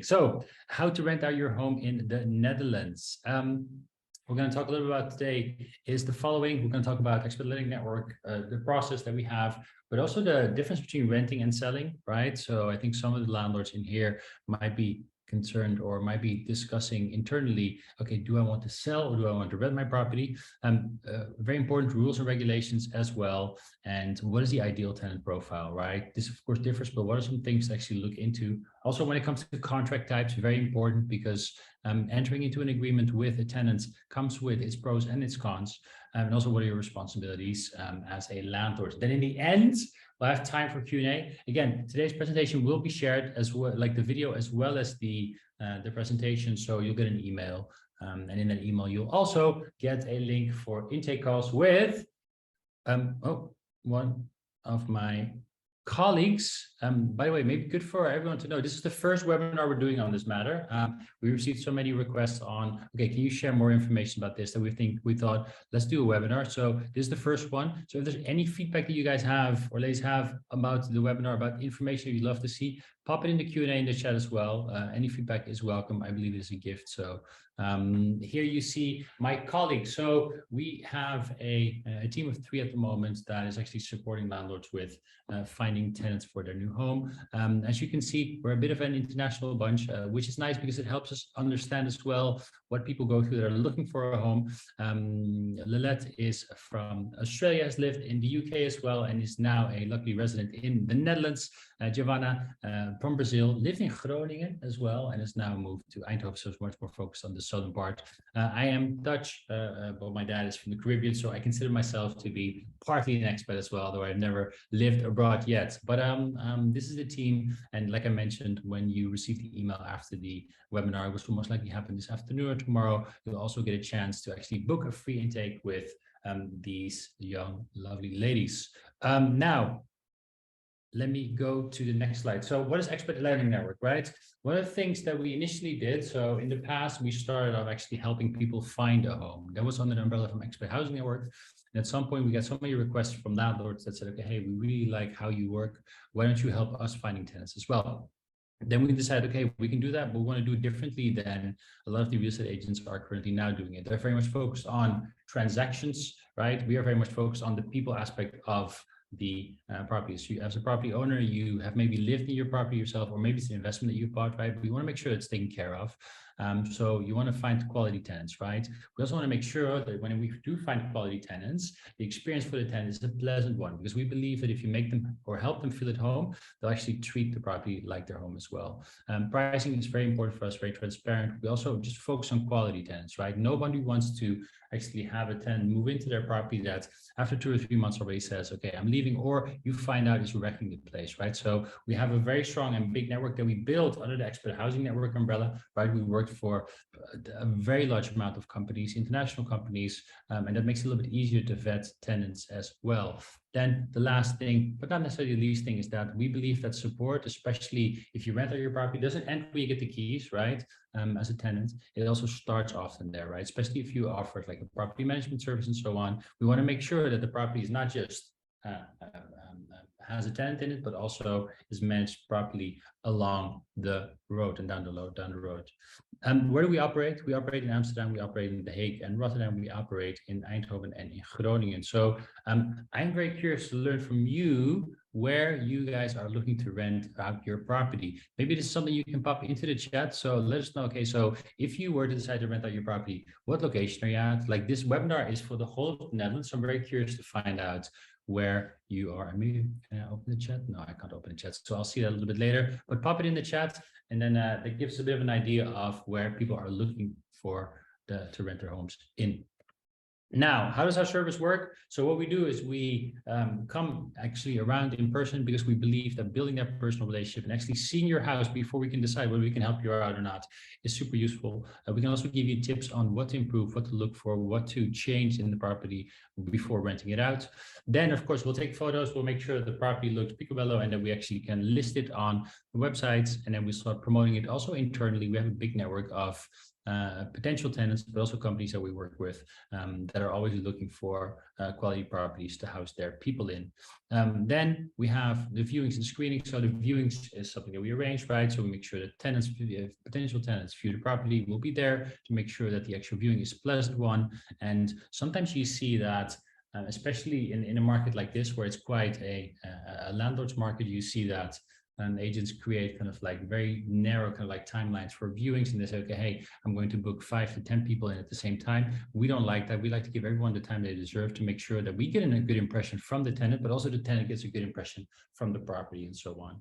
So, how to rent out your home in the Netherlands. We're going to talk a little bit about today is the following. We're going to talk about Expat Letting Network, the process that we have, but also the difference between renting and selling, right? So I think some of the landlords in here might be concerned or might be discussing internally, okay, do I want to sell or do I want to rent my property? Very important rules and regulations as well. And what is the ideal tenant profile, right? This of course differs, but what are some things to actually look into? Also, when it comes to contract types, very important because entering into an agreement with a tenant comes with its pros and its cons. And also what are your responsibilities as a landlord. Then in the end, we'll have time for Q&A. Again, today's presentation will be shared as well, like the video as well as the presentation. So you'll get an email. And in that email, you'll also get a link for intake calls with one of my colleagues. By the way, maybe good for everyone to know, this is the first webinar we're doing on this matter. We received so many requests on, okay, can you share more information about this, that we thought, let's do a webinar. So this is the first one. So if there's any feedback that you guys have or ladies have about the webinar, about information you'd love to see, pop it in the Q&A in the chat as well. Any feedback is welcome. I believe it is a gift. So here you see my colleagues. So we have a team of 3 at the moment that is actually supporting landlords with finding tenants for their new home. As you can see, we're a bit of an international bunch, which is nice because it helps us understand as well what people go through that are looking for a home. Lilette is from Australia, has lived in the UK as well, and is now a lucky resident in the Netherlands. Giovanna from Brazil, lived in Groningen as well, and has now moved to Eindhoven, so it's much more focused on the southern part. I am Dutch, but my dad is from the Caribbean, so I consider myself to be partly an expat as well, though I've never lived abroad yet. But this is the team, and like I mentioned, when you receive the email after the webinar, which will most likely happen this afternoon or tomorrow, you'll also get a chance to actually book a free intake with these young, lovely ladies. Now, let me go to the next slide. So what is Expat Letting Network, right? One of the things that we initially did, so in the past, we started off actually helping people find a home. That was under the umbrella from Expat Housing Network. And at some point, we got so many requests from landlords that said, okay, hey, we really like how you work. Why don't you help us finding tenants as well? Then we decided, okay, we can do that, but we want to do it differently than a lot of the real estate agents are currently now doing it. They're very much focused on transactions, right? We are very much focused on the people aspect of the properties. You, as a property owner, you have maybe lived in your property yourself, or maybe it's an investment that you bought, right? But you want to make sure it's taken care of. So you want to find quality tenants, right? We also want to make sure that when we do find quality tenants, the experience for the tenant is a pleasant one, because we believe that if you make them or help them feel at home, they'll actually treat the property like their home as well. Pricing is very important for us, very transparent. We also just focus on quality tenants, right? Nobody wants to actually have a tenant move into their property that after 2 or 3 months already says, okay, I'm leaving, or you find out is wrecking the place, right? So we have a very strong and big network that we built under the Expat Housing Network umbrella, right? We worked for a very large amount of companies, international companies, and that makes it a little bit easier to vet tenants as well. Then the last thing, but not necessarily the least thing, is that we believe that support, especially if you rent out your property, doesn't end when you get the keys, right? As a tenant, it also starts often there, right? Especially if you offer like a property management service and so on. We want to make sure that the property is not just has a tenant in it, but also is managed properly along the road and down the road. Where do we operate? We operate in Amsterdam, we operate in The Hague and Rotterdam, we operate in Eindhoven and in Groningen. So I'm very curious to learn from you where you guys are looking to rent out your property. Maybe this is something you can pop into the chat. So let us know, okay, so if you were to decide to rent out your property, what location are you at? Like, this webinar is for the whole of the Netherlands. So I'm very curious to find out where you are. Maybe can I open the chat? No, I can't open the chat. So I'll see that a little bit later, but pop it in the chat. And then that gives a bit of an idea of where people are looking for to rent their homes in. Now, how does our service work? So what we do is we come actually around in person, because we believe that building that personal relationship and actually seeing your house before we can decide whether we can help you out or not is super useful. We can also give you tips on what to improve, what to look for, what to change in the property before renting it out. Then, of course, we'll take photos. We'll make sure the property looks picobello and that we actually can list it on the websites, and then we start promoting it also internally. We have a big network of potential tenants, but also companies that we work with that are always looking for quality properties to house their people in. Then we have the viewings and screening. So the viewings is something that we arrange, right? So we make sure that tenants, potential tenants view the property, will be there to make sure that the actual viewing is a pleasant one. And sometimes you see that, especially in a market like this, where it's quite a landlord's market, you see that agents create kind of like very narrow kind of like timelines for viewings, and they say, okay, hey, I'm going to book 5 to 10 people in at the same time. We don't like that. We like to give everyone the time they deserve to make sure that we get a good impression from the tenant, but also the tenant gets a good impression from the property and so on.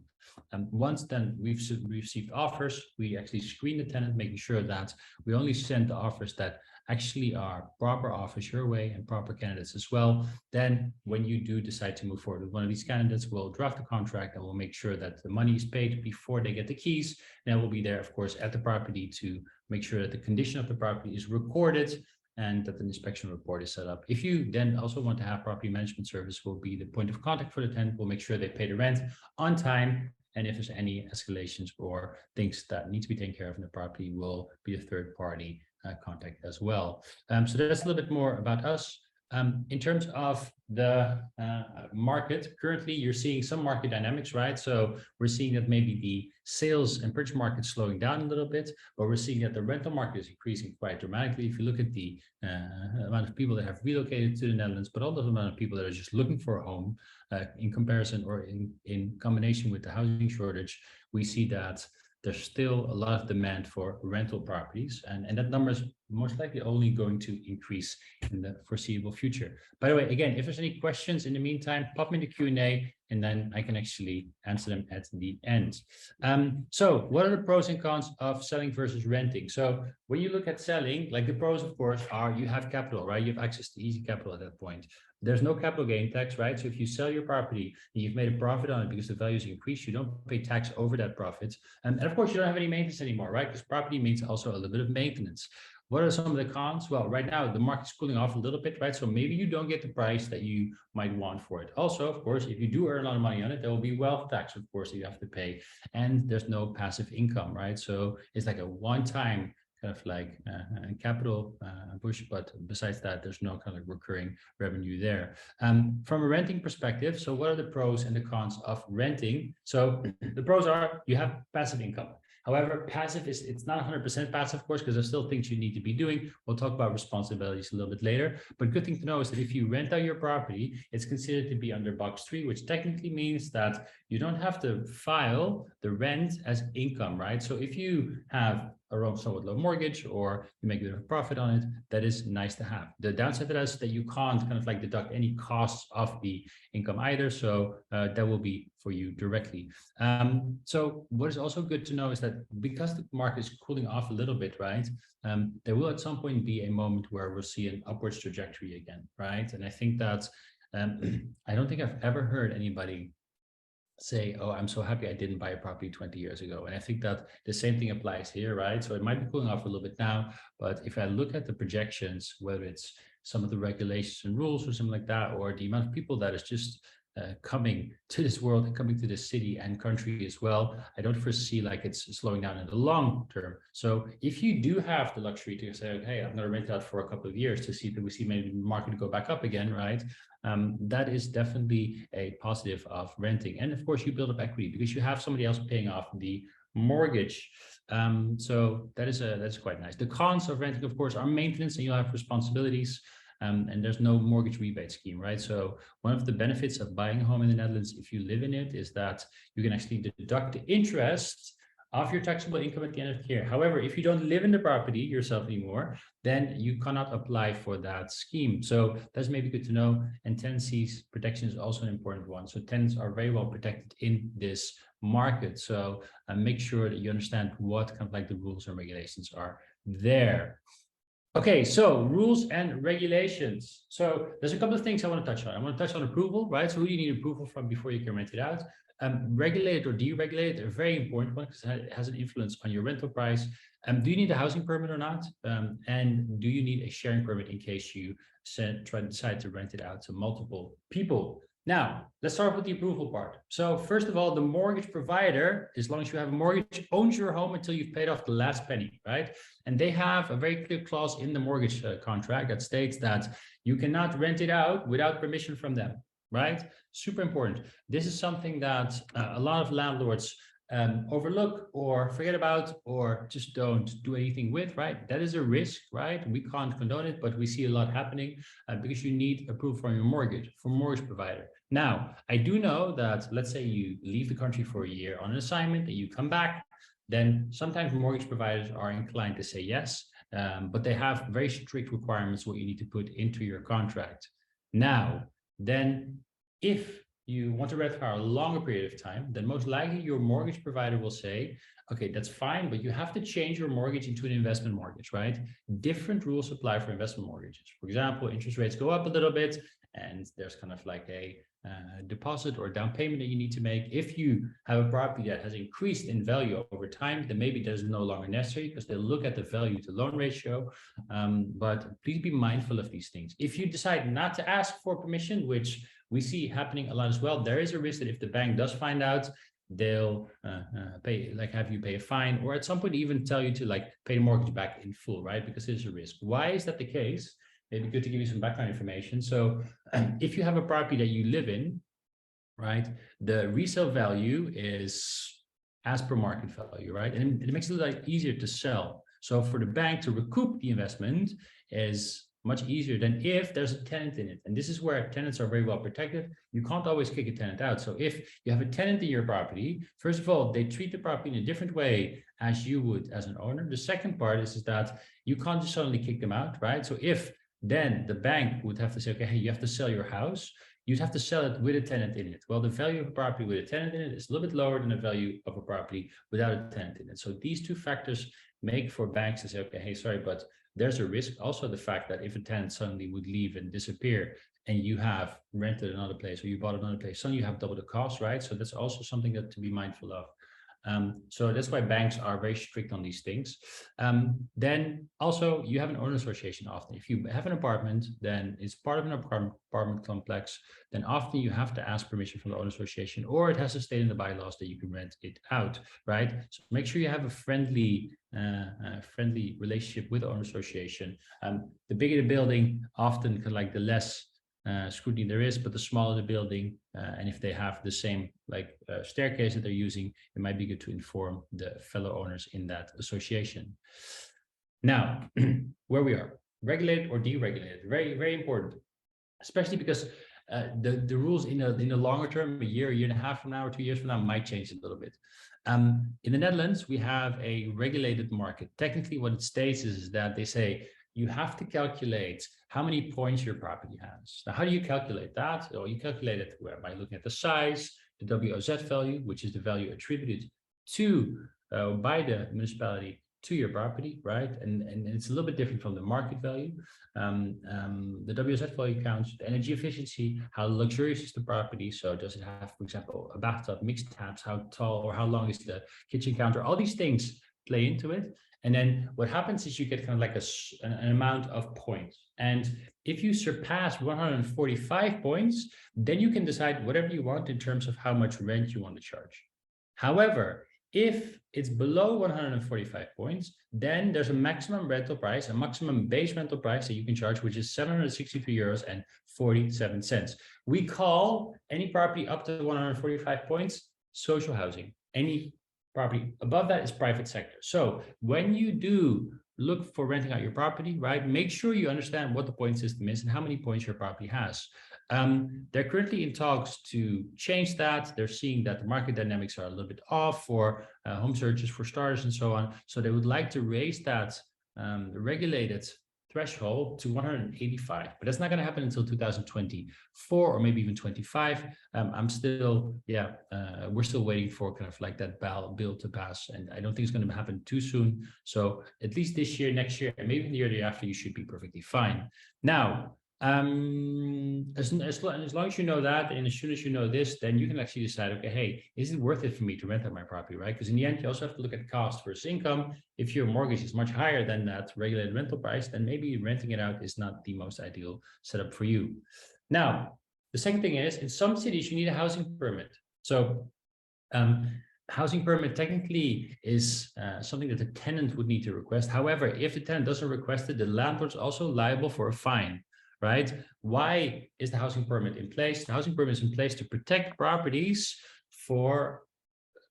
Once then we've received offers, we actually screen the tenant, making sure that we only send the offers that actually are proper offers your way and proper candidates as well. Then when you do decide to move forward with one of these candidates, we'll draft the contract and we'll make sure that the money is paid before they get the keys. Then we'll be there, of course, at the property to make sure that the condition of the property is recorded and that an inspection report is set up. If you then also want to have property management service, will be the point of contact for the tenant. We'll make sure they pay the rent on time. And if there's any escalations or things that need to be taken care of in the property, will be a third party contact as well. So that's a little bit more about us. In terms of the market, currently you're seeing some market dynamics, right? So we're seeing that maybe the sales and purchase market slowing down a little bit, but we're seeing that the rental market is increasing quite dramatically. If you look at the amount of people that have relocated to the Netherlands, but also the amount of people that are just looking for a home in comparison or in combination with the housing shortage, we see that there's still a lot of demand for rental properties, and that number is most likely only going to increase in the foreseeable future. By the way, again, if there's any questions in the meantime, pop me the Q&A, and then I can actually answer them at the end. So what are the pros and cons of selling versus renting? So when you look at selling, like the pros, of course, are you have capital, right? You have access to easy capital at that point. There's no capital gain tax, right? So if you sell your property and you've made a profit on it because the value's increased, you don't pay tax over that profit. And of course, you don't have any maintenance anymore, right? Because property means also a little bit of maintenance. What are some of the cons? Well, right now, the market's cooling off a little bit, right? So maybe you don't get the price that you might want for it. Also, of course, if you do earn a lot of money on it, there will be wealth tax, of course, that you have to pay. And there's no passive income, right? So it's like a one-time kind of like capital push, but besides that, there's no kind of recurring revenue there. From a renting perspective, so what are the pros and the cons of renting? So the pros are you have passive income. However, passive it's not 100% passive, of course, because there's still things you need to be doing. We'll talk about responsibilities a little bit later. But good thing to know is that if you rent out your property, it's considered to be under box 3, which technically means that you don't have to file the rent as income, right? So if you have a somewhat low mortgage or you make a bit of a profit on it, that is nice to have. The downside to that is that you can't kind of like deduct any costs of the income either. So that will be for you directly. So what is also good to know is that because the market is cooling off a little bit, right? There will at some point be a moment where we'll see an upwards trajectory again, right? And I think that I don't think I've ever heard anybody say, oh, I'm so happy I didn't buy a property 20 years ago. And I think that the same thing applies here, right? So it might be cooling off a little bit now, but if I look at the projections, whether it's some of the regulations and rules or something like that, or the amount of people that is just coming to this world and coming to this city and country as well, I don't foresee like it's slowing down in the long term. So if you do have the luxury to say, okay, I'm going to rent it out for a couple of years to see that we see maybe the market go back up again, right? That is definitely a positive of renting. And of course, you build up equity because you have somebody else paying off the mortgage. So that's quite nice. The cons of renting, of course, are maintenance, and you'll have responsibilities. And there's no mortgage rebate scheme, right? So one of the benefits of buying a home in the Netherlands, if you live in it, is that you can actually deduct the interest of your taxable income at the end of the year. However, if you don't live in the property yourself anymore, then you cannot apply for that scheme. So that's maybe good to know. And tenancies protection is also an important one. So tenants are very well protected in this market. So make sure that you understand what kind of like the rules and regulations are there. Okay, so rules and regulations. So there's a couple of things I want to touch on. I want to touch on approval, right? So who do you need approval from before you can rent it out? Regulated or deregulated, a very important one because it has an influence on your rental price. Do you need a housing permit or not? And do you need a sharing permit in case you decide to rent it out to multiple people? Now, let's start with the approval part. So first of all, the mortgage provider, as long as you have a mortgage, owns your home until you've paid off the last penny, right? And they have a very clear clause in the mortgage contract that states that you cannot rent it out without permission from them, right? Super important. This is something that a lot of landlords overlook or forget about or just don't do anything with, right? That is a risk, right? We can't condone it, but we see a lot happening because you need approval from your mortgage provider. Now, I do know that, let's say you leave the country for a year on an assignment and you come back, then sometimes mortgage providers are inclined to say yes, but they have very strict requirements what you need to put into your contract. Now, then if you want to rent for a longer period of time, then most likely your mortgage provider will say, okay, that's fine, but you have to change your mortgage into an investment mortgage, right? Different rules apply for investment mortgages. For example, interest rates go up a little bit, and there's kind of like a deposit or down payment that you need to make. If you have a property that has increased in value over time, then maybe that is no longer necessary because they'll look at the value to loan ratio. But please be mindful of these things. If you decide not to ask for permission, which we see happening a lot as well, there is a risk that if the bank does find out, they'll have you pay a fine, or at some point even tell you to pay the mortgage back in full, right? Because there's a risk. Why is that the case? It'd be good to give you some background information. So if you have a property that you live in, right, the resale value is as per market value, right? And it makes it easier to sell. So for the bank to recoup the investment is much easier than if there's a tenant in it. And this is where tenants are very well protected. You can't always kick a tenant out. So if you have a tenant in your property, first of all, they treat the property in a different way as you would as an owner. The second part is that you can't just suddenly kick them out, right? So if then the bank would have to say, okay, hey, you have to sell your house. You'd have to sell it with a tenant in it. Well, the value of a property with a tenant in it is a little bit lower than the value of a property without a tenant in it. So these two factors make for banks to say, okay, hey, sorry, but there's a risk. Also, the fact that if a tenant suddenly would leave and disappear and you have rented another place or you bought another place, suddenly you have double the cost, right? So that's also something that to be mindful of. So that's why banks are very strict on these things. Then also you have an owner association often. If you have an apartment, then it's part of an apartment complex, then often you have to ask permission from the owner association, or it has to state in the bylaws that you can rent it out, right? So make sure you have a friendly relationship with the owner association. The bigger the building, often the less scrutiny there is, but the smaller the building, and if they have the same staircase that they're using, it might be good to inform the fellow owners in that association. Now, where we are, regulated or deregulated, very, very important, especially because the rules in the longer term, a year and a half from now or 2 years from now might change a little bit. In the Netherlands, we have a regulated market. Technically, what it states is that they say you have to calculate how many points your property has. Now, how do you calculate that? Well, you calculate it by looking at the size, the WOZ value, which is the value attributed to by the municipality to your property, right? And it's a little bit different from the market value. The WOZ value counts the energy efficiency, how luxurious is the property. So does it have, for example, a bathtub, mixed taps, how tall or how long is the kitchen counter? All these things play into it. And then what happens is you get kind of an amount of points. And if you surpass 145 points, then you can decide whatever you want in terms of how much rent you want to charge. However, if it's below 145 points, then there's a maximum rental price, a maximum base rental price that you can charge, which is 763 euros and 47 cents. We call any property up to 145 points social housing. Any property above that is private sector. So when you do look for renting out your property, right, make sure you understand what the point system is and how many points your property has. They're currently in talks to change that. They're seeing that the market dynamics are a little bit off for home searches for starters and so on. So they would like to raise that regulated threshold to 185, but that's not going to happen until 2024 or maybe even 25. I'm still, we're still waiting for kind of that bill to pass, and I don't think it's going to happen too soon. So at least this year, next year, and maybe the year after, you should be perfectly fine. Now, as long as you know that, and as soon as you know this, then you can actually decide, okay, hey, is it worth it for me to rent out my property, right? Because in the end, you also have to look at cost versus income. If your mortgage is much higher than that regulated rental price, then maybe renting it out is not the most ideal setup for you. Now, The second thing is, in some cities, you need a housing permit. So housing permit technically is something that the tenant would need to request. However, if the tenant doesn't request it, the landlord's also liable for a fine, right? Why is the housing permit in place? The housing permit is in place to protect properties for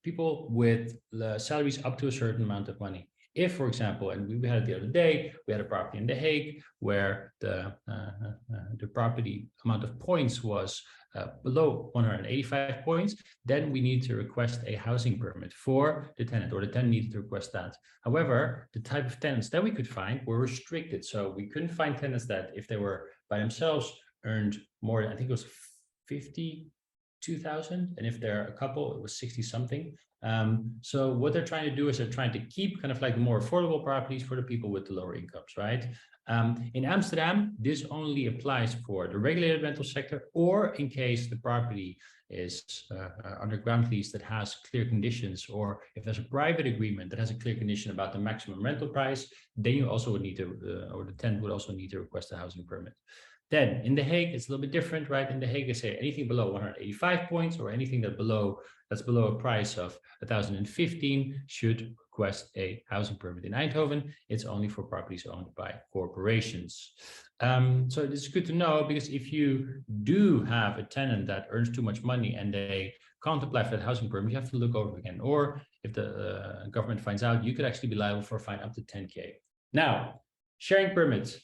people with salaries up to a certain amount of money. If, for example, and we had it the other day, we had a property in The Hague where the property amount of points was below 185 points, then we need to request a housing permit for the tenant, or the tenant needed to request that. However, the type of tenants that we could find were restricted. So we couldn't find tenants that, if they were by themselves, earned more than, I think it was 52,000, and if they're a couple, it was 60 something. So what they're trying to do is they're trying to keep kind of like more affordable properties for the people with the lower incomes, right? In Amsterdam, this only applies for the regulated rental sector, or in case the property is under ground lease that has clear conditions, or if there's a private agreement that has a clear condition about the maximum rental price, then you also would need to, or the tenant would also need to request a housing permit. Then in The Hague, it's a little bit different, right? In The Hague, they say anything below 185 points or anything that's below a price of 1,015 should request a housing permit. In Eindhoven, it's only for properties owned by corporations. So this is good to know, because if you do have a tenant that earns too much money and they can't apply for that housing permit, you have to look over again. Or if the government finds out, you could actually be liable for a fine up to 10K. Now, sharing permits.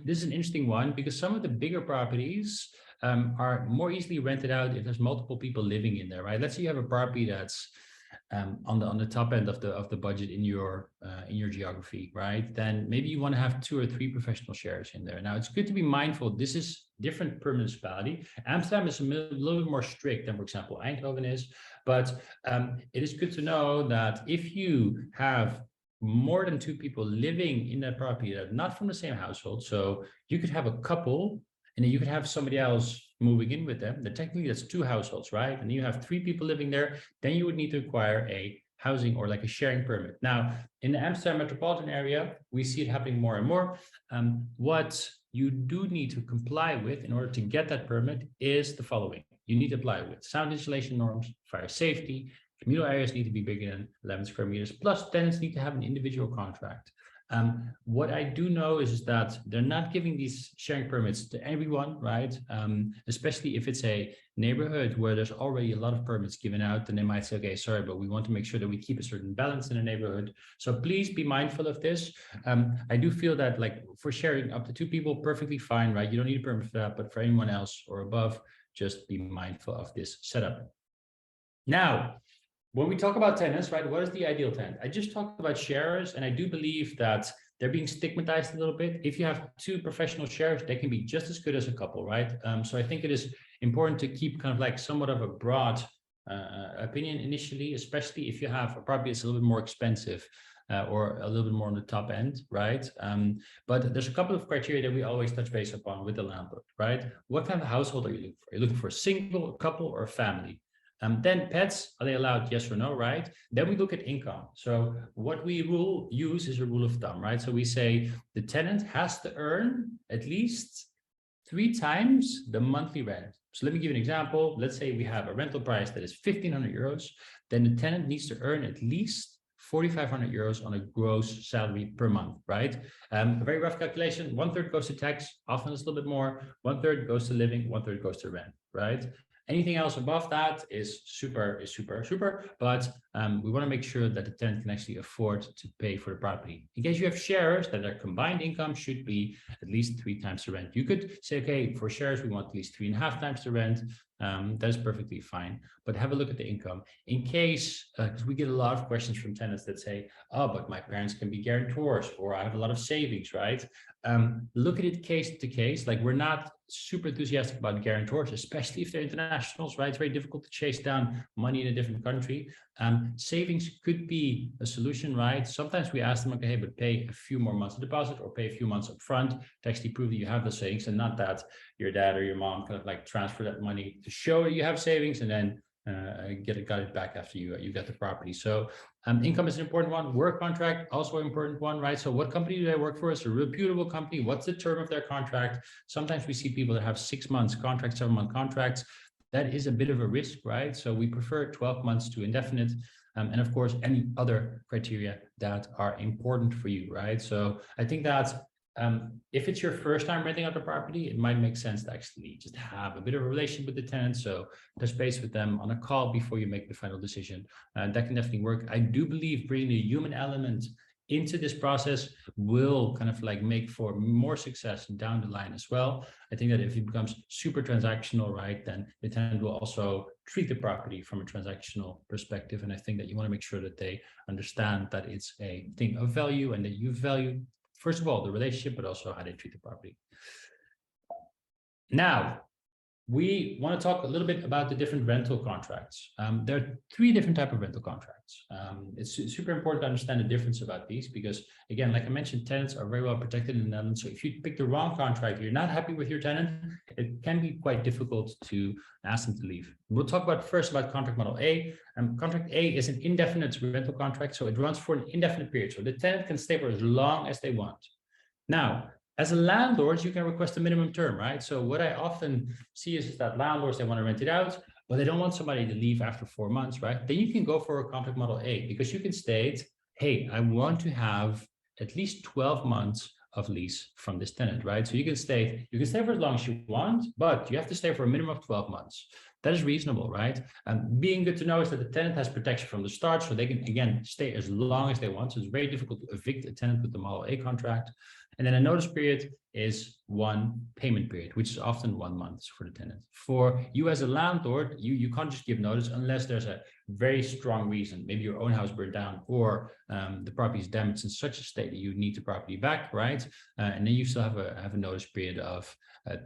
This is an interesting one, because some of the bigger properties are more easily rented out if there's multiple people living in there, right? Let's say you have a property that's on the top end of the budget in your geography, right? Then maybe you want to have 2 or 3 professional shares in there. Now, it's good to be mindful. This is different per municipality. Amsterdam is a little bit more strict than, for example, Eindhoven is. But it is good to know that if you have more than 2 people living in that property that are not from the same household, so you could have a couple and then you could have somebody else moving in with them, then technically that's 2 households, right? And you have 3 people living there, then you would need to acquire a housing or like a sharing permit. Now, in the Amsterdam metropolitan area, we see it happening more and more. What you do need to comply with in order to get that permit is the following. You need to apply with sound insulation norms, fire safety. Communal areas need to be bigger than 11 square meters, plus tenants need to have an individual contract. What I do know is that they're not giving these sharing permits to everyone, right? Especially if it's a neighborhood where there's already a lot of permits given out, then they might say, okay, sorry, but we want to make sure that we keep a certain balance in the neighborhood. So please be mindful of this. I do feel that, like, for sharing up to 2 people, perfectly fine, right? You don't need a permit for that, but for anyone else or above, just be mindful of this setup. Now, when we talk about tenants, right, what is the ideal tenant? I just talked about sharers, and I do believe that they're being stigmatized a little bit. If you have 2 professional sharers, they can be just as good as a couple, right? So I think it is important to keep kind of like somewhat of a broad opinion initially, especially if you have a property that's a little bit more expensive or a little bit more on the top end, right? But there's a couple of criteria that we always touch base upon with the landlord, right? What kind of household are you looking for? Are you looking for a single, a couple, or a family? Then pets, are they allowed? Yes or no, right? Then we look at income. So what we use is a rule of thumb, right? So we say the tenant has to earn at least 3 times the monthly rent. So let me give you an example. Let's say we have a rental price that is 1,500 euros. Then the tenant needs to earn at least 4,500 euros on a gross salary per month, right? A very rough calculation, 1/3 goes to tax, often it's a little bit more, 1/3 goes to living, 1/3 goes to rent, right? Anything else above that is super, but we want to make sure that the tenant can actually afford to pay for the property. In case you have shares, that their combined income should be at least 3 times the rent. You could say, okay, for shares, we want at least 3.5 times the rent. That is perfectly fine, but have a look at the income. In case, because we get a lot of questions from tenants that say, oh, but my parents can be guarantors, or I have a lot of savings, right? Look at it case to case. Like, we're not super enthusiastic about guarantors, especially if they're internationals, right? It's very difficult to chase down money in a different country. Savings could be a solution, right? Sometimes we ask them, okay, hey, but pay a few more months of deposit or pay a few months up front to actually prove that you have the savings, and not that your dad or your mom kind of like transfer that money to show that you have savings and then got it back after you get the property. So income is an important one. Work contract, also an important one, right? So what company do they work for? It's a reputable company. What's the term of their contract? Sometimes we see people that have 6 months contracts, 7-month contracts. That is a bit of a risk, right? So we prefer 12 months to indefinite. And of course, any other criteria that are important for you, right? So I think that if it's your first time renting out a property, it might make sense to actually just have a bit of a relationship with the tenant. So touch base with them on a call before you make the final decision. That can definitely work. I do believe bringing the human element into this process will kind of like make for more success down the line as well. I think that if it becomes super transactional, right, then the tenant will also treat the property from a transactional perspective. And I think that you want to make sure that they understand that it's a thing of value and that you value, first of all, the relationship, but also how they treat the property. Now, we want to talk a little bit about the different rental contracts. There are 3 different types of rental contracts. It's super important to understand the difference about these because, again, like I mentioned, tenants are very well protected in the Netherlands. So if you pick the wrong contract, you're not happy with your tenant, it can be quite difficult to ask them to leave. We'll talk about first about contract model A. Contract A is an indefinite rental contract, so it runs for an indefinite period. So the tenant can stay for as long as they want. Now, as a landlord, you can request a minimum term, right? So what I often see is that landlords, they want to rent it out, but they don't want somebody to leave after 4 months, right? Then you can go for a contract model A because you can state, hey, I want to have at least 12 months of lease from this tenant, right? So you can stay for as long as you want, but you have to stay for a minimum of 12 months. That is reasonable, right? Being good to know is that the tenant has protection from the start, so they can, again, stay as long as they want. So it's very difficult to evict a tenant with the Model A contract. And then a notice period is 1 payment period, which is often 1 month for the tenant. For you as a landlord, you can't just give notice unless there's a very strong reason. Maybe your own house burned down or the property is damaged in such a state that you need the property back, right? And then you still have a notice period of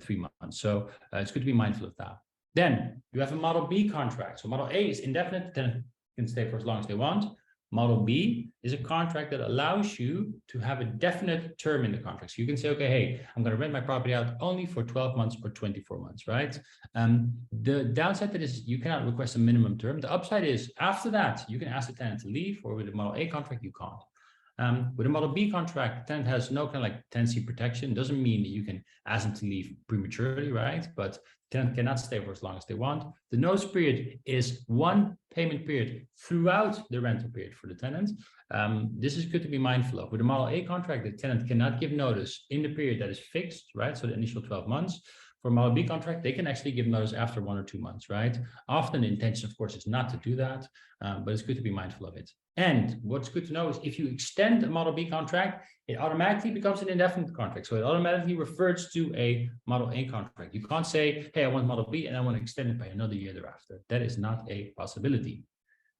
3 months. So it's good to be mindful of that. Then you have a Model B contract. So Model A is indefinite, the tenant can stay for as long as they want. Model B is a contract that allows you to have a definite term in the contract. So you can say, okay, hey, I'm going to rent my property out only for 12 months or 24 months, right? The downside to this is you cannot request a minimum term. The upside is after that, you can ask the tenant to leave, or with a Model A contract, you can't. With a Model B contract, the tenant has no kind of like tenancy protection. It doesn't mean that you can ask them to leave prematurely, right? But tenant cannot stay for as long as they want. The notice period is 1 payment period throughout the rental period for the tenant. This is good to be mindful of. With a Model A contract, the tenant cannot give notice in the period that is fixed, right? So the initial 12 months. For a Model B contract, they can actually give notice after 1 or 2 months, right? Often the intention, of course, is not to do that, but it's good to be mindful of it. And what's good to know is if you extend a Model B contract, it automatically becomes an indefinite contract. So it automatically refers to a Model A contract. You can't say, hey, I want Model B and I want to extend it by another year thereafter. That is not a possibility.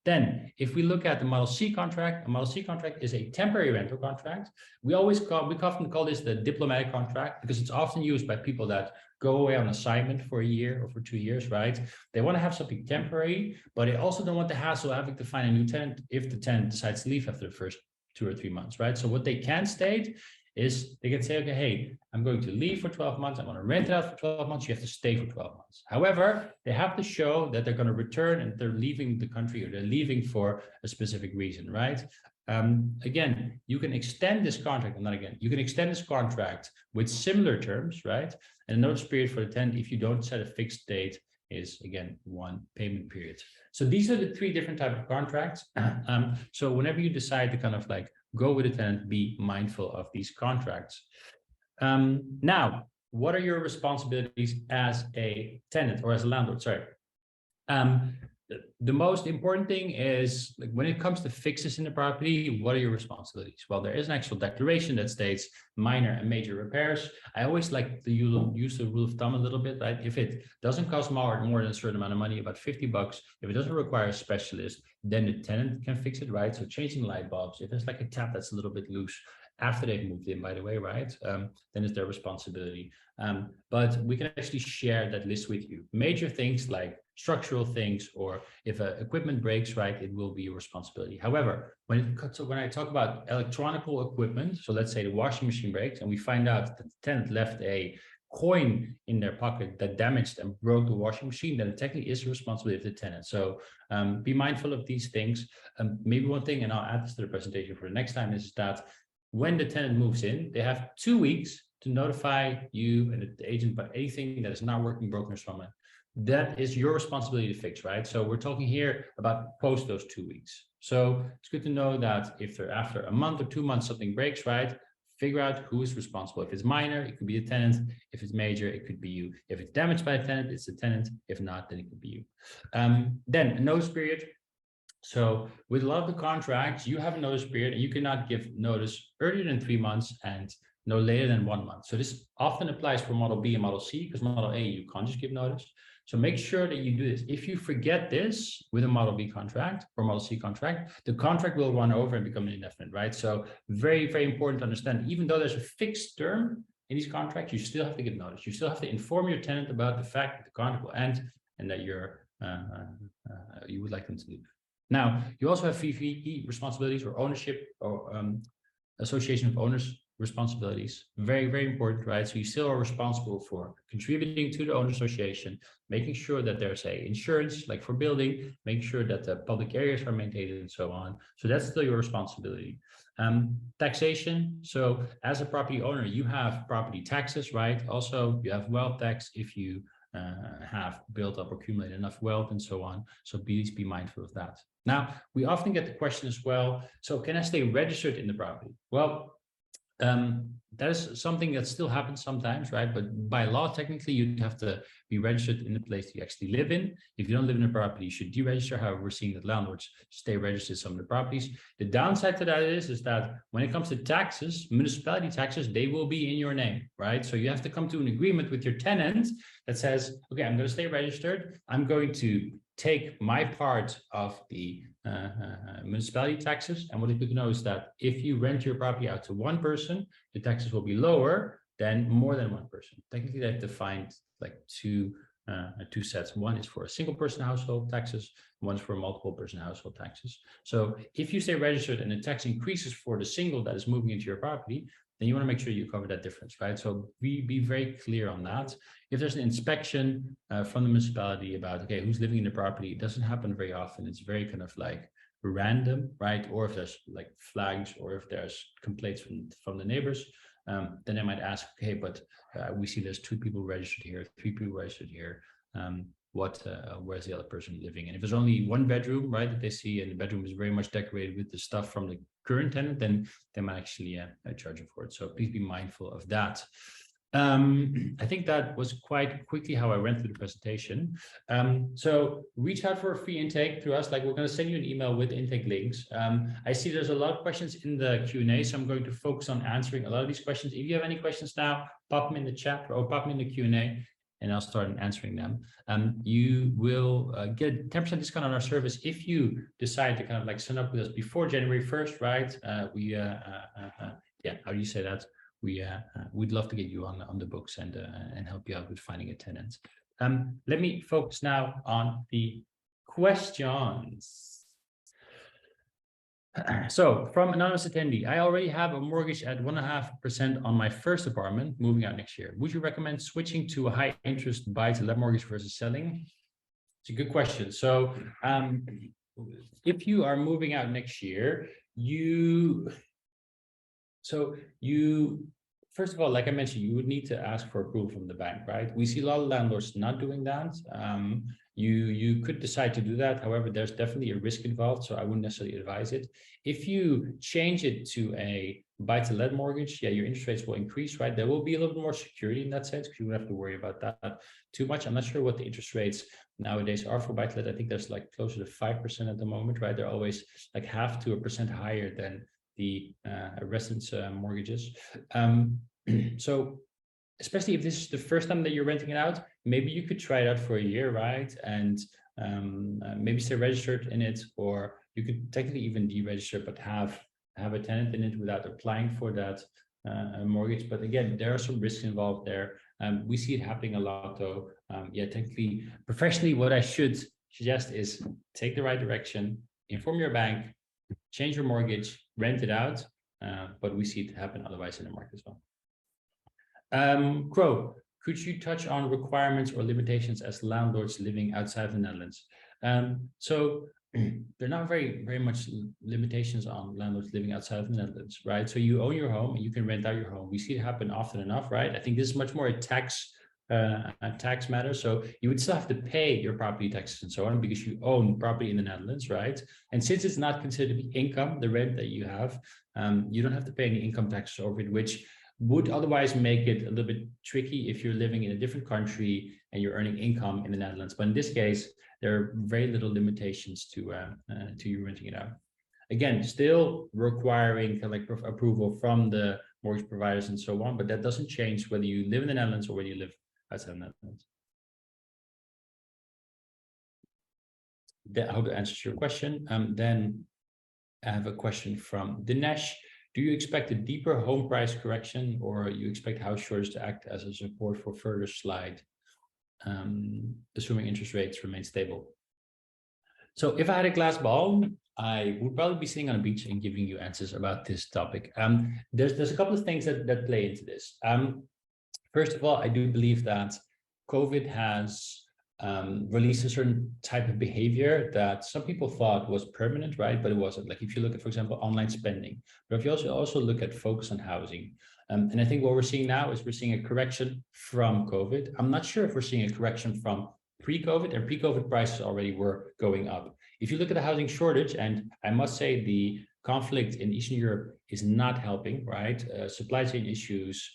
Then, if we look at the Model C contract, a Model C contract is a temporary rental contract. We often call this the diplomatic contract because it's often used by people that go away on assignment for a year or for 2 years, right? They want to have something temporary, but they also don't want the hassle of having to find a new tenant if the tenant decides to leave after the first 2 or 3 months, right? So what they can state is they can say, okay, hey, I'm going to leave for 12 months. I want to rent it out for 12 months. You have to stay for 12 months. However, they have to show that they're going to return and they're leaving the country or they're leaving for a specific reason, right? Again, you can extend this contract, you can extend this contract with similar terms, right? And the notice period for the tenant, if you don't set a fixed date, is again 1 payment period. So these are the 3 different types of contracts. So whenever you decide to kind of like go with a tenant, be mindful of these contracts. Now, what are your responsibilities as a tenant or as a landlord? Sorry. The most important thing is like when it comes to fixes in the property, what are your responsibilities? Well, there is an actual declaration that states minor and major repairs. I always like to use the rule of thumb a little bit, right? If it doesn't cost more than a certain amount of money, about 50 bucks, if it doesn't require a specialist, then the tenant can fix it, right? So changing light bulbs, if there's like a tap that's a little bit loose after they've moved in, by the way, right? Then it's their responsibility. But we can actually share that list with you. Major things like structural things, or if equipment breaks, right, it will be your responsibility. However, when I talk about electronic equipment, so let's say the washing machine breaks and we find out that the tenant left a coin in their pocket that damaged and broke the washing machine, then it technically is the responsibility of the tenant. So be mindful of these things. Maybe one thing, and I'll add this to the presentation for the next time, is that when the tenant moves in, they have 2 weeks to notify you and the agent about anything that is not working, broken, or stolen. That is your responsibility to fix, right? So we're talking here about post those 2 weeks. So it's good to know that if they're after a month or 2 months, something breaks, right? Figure out who is responsible. If it's minor, it could be the tenant. If it's major, it could be you. If it's damaged by a tenant, it's the tenant. If not, then it could be you. Then a notice period. So with a lot of the contracts, you have a notice period and you cannot give notice earlier than 3 months and no later than 1 month. So this often applies for Model B and Model C, because Model A, you can't just give notice. So make sure that you do this. If you forget this with a Model B contract or Model C contract, the contract will run over and become indefinite, right? So very, very important to understand, even though there's a fixed term in these contracts, you still have to give notice. You still have to inform your tenant about the fact that the contract will end and that you would like them to leave. Now, you also have VVE responsibilities or ownership or association of owners responsibilities. Very, very important, right? So you still are responsible for contributing to the owner association, making sure that there's a insurance, like for building, making sure that the public areas are maintained and so on. So that's still your responsibility. Taxation. So as a property owner, you have property taxes, right? Also, you have wealth tax if you have built up or accumulated enough wealth and so on. So please be mindful of that. Now, we often get the question as well, so can I stay registered in the property? Well, that is something that still happens sometimes, right? But by law, technically, you'd have to be registered in the place you actually live in. If you don't live in a property, you should deregister. However, we're seeing that landlords stay registered in some of the properties. The downside to that is that when it comes to taxes, municipality taxes, they will be in your name, right? So you have to come to an agreement with your tenant that says, okay, I'm going to stay registered. I'm going to take my part of the municipality taxes. And what you could know is that if you rent your property out to one person, the taxes will be lower than more than one person. Technically, they've defined like two sets. One is for a single person household taxes, one is for multiple person household taxes. So if you stay registered and the tax increases for the single that is moving into your property, then you want to make sure you cover that difference, right? So be very clear on that. If there's an inspection from the municipality about, okay, who's living in the property, it doesn't happen very often. It's very kind of like random, right? Or if there's like flags or if there's complaints from the neighbors, then they might ask, okay, but we see there's 2 people registered here, 3 people registered here. Where's the other person living? And if there's only 1 bedroom, right, that they see, and the bedroom is very much decorated with the stuff from the current tenant, then they might actually charge you for it. So please be mindful of that. I think that was quite quickly how I went through the presentation. So reach out for a free intake through us. Like, we're going to send you an email with intake links. I see there's a lot of questions in the Q&A, so I'm going to focus on answering a lot of these questions. If you have any questions now, pop them in the chat or pop them in the Q&A, and I'll start answering them. You will get a 10% discount on our service if you decide to kind of like sign up with us before January 1st, right? How do you say that? We'd love to get you on the books and help you out with finding a tenant. Let me focus now on the questions. So from anonymous attendee, I already have a mortgage at 1.5% on my first apartment moving out next year. Would you recommend switching to a high interest buy-to-let mortgage versus selling? It's a good question. So if you are moving out next year, first of all, like I mentioned, you would need to ask for approval from the bank, right? We see a lot of landlords not doing that. You could decide to do that. However, there's definitely a risk involved, so I wouldn't necessarily advise it. If you change it to a buy-to-let mortgage, yeah, your interest rates will increase, right? There will be a little bit more security in that sense, because you won't have to worry about that too much. I'm not sure what the interest rates nowadays are for buy-to-let. I think there's like closer to 5% at the moment, right? They're always like 0.5% to 1% higher than the residence mortgages. So especially if this is the first time that you're renting it out, maybe you could try it out for a year, right? And maybe stay registered in it, or you could technically even deregister, but have a tenant in it without applying for that mortgage. But again, there are some risks involved there. We see it happening a lot though. Technically, professionally, what I should suggest is take the right direction, inform your bank, change your mortgage, rent it out. But we see it happen otherwise in the market as well. Crow, could you touch on requirements or limitations as landlords living outside of the Netherlands? So there are not very much limitations on landlords living outside of the Netherlands, right? So you own your home and you can rent out your home. We see it happen often enough, right? I think this is much more a tax matter. So you would still have to pay your property taxes and so on because you own property in the Netherlands, right? And since it's not considered to be income, the rent that you have, you don't have to pay any income taxes over it, which would otherwise make it a little bit tricky if you're living in a different country and you're earning income in the Netherlands. But in this case, there are very little limitations to you renting it out. Again, still requiring approval from the mortgage providers and so on, but that doesn't change whether you live in the Netherlands or whether you live outside the Netherlands. I hope that answers your question. Then I have a question from Dinesh. Do you expect a deeper home price correction, or you expect house shortage to act as a support for further slide, assuming interest rates remain stable? So if I had a glass ball, I would probably be sitting on a beach and giving you answers about this topic. There's a couple of things that play into this. First of all, I do believe that COVID has released a certain type of behavior that some people thought was permanent, right? But it wasn't. Like if you look at, for example, online spending, but if you also look at focus on housing, and I think what we're seeing now is we're seeing a correction from COVID. I'm not sure if we're seeing a correction from pre-COVID, and pre-COVID prices already were going up. If you look at the housing shortage, and I must say the conflict in Eastern Europe is not helping, right? Supply chain issues,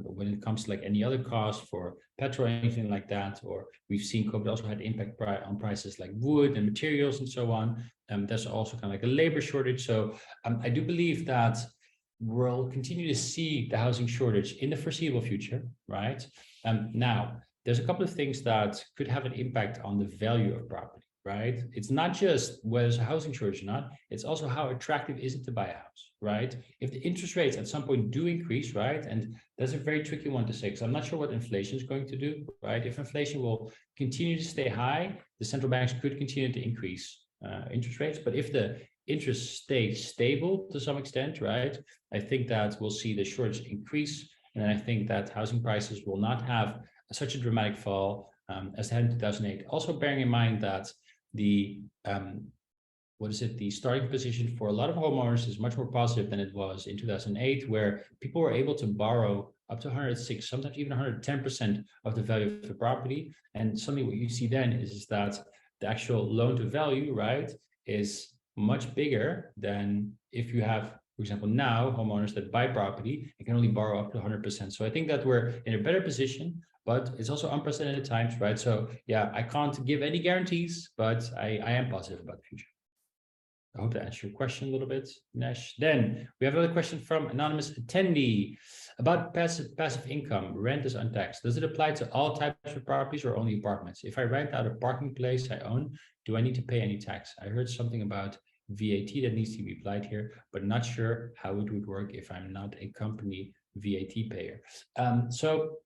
when it comes to like any other cost for petrol or anything like that, or we've seen COVID also had impact on prices like wood and materials and so on. There's also kind of like a labor shortage. So I do believe that we'll continue to see the housing shortage in the foreseeable future, right? Now, there's a couple of things that could have an impact on the value of property, right? It's not just whether there's a housing shortage or not, it's also how attractive is it to buy a house, right? If the interest rates at some point do increase, right? And that's a very tricky one to say, because I'm not sure what inflation is going to do, right? If inflation will continue to stay high, the central banks could continue to increase interest rates. But if the interest stays stable to some extent, right? I think that we'll see the shortage increase. And I think that housing prices will not have such a dramatic fall as they had in 2008. Also bearing in mind that the the starting position for a lot of homeowners is much more positive than it was in 2008, where people were able to borrow up to 106, sometimes even 110% of the value of the property. And suddenly what you see then is that the actual loan to value, right, is much bigger than if you have, for example, now homeowners that buy property and can only borrow up to 100%. So I think that we're in a better position, but it's also unprecedented times, right? So yeah, I can't give any guarantees, but I am positive about the future. I hope that answers your question a little bit, Nash. Then we have another question from anonymous attendee about passive income. Rent is untaxed. Does it apply to all types of properties or only apartments? If I rent out a parking place I own, do I need to pay any tax? I heard something about VAT that needs to be applied here, but not sure how it would work if I'm not a company VAT payer. So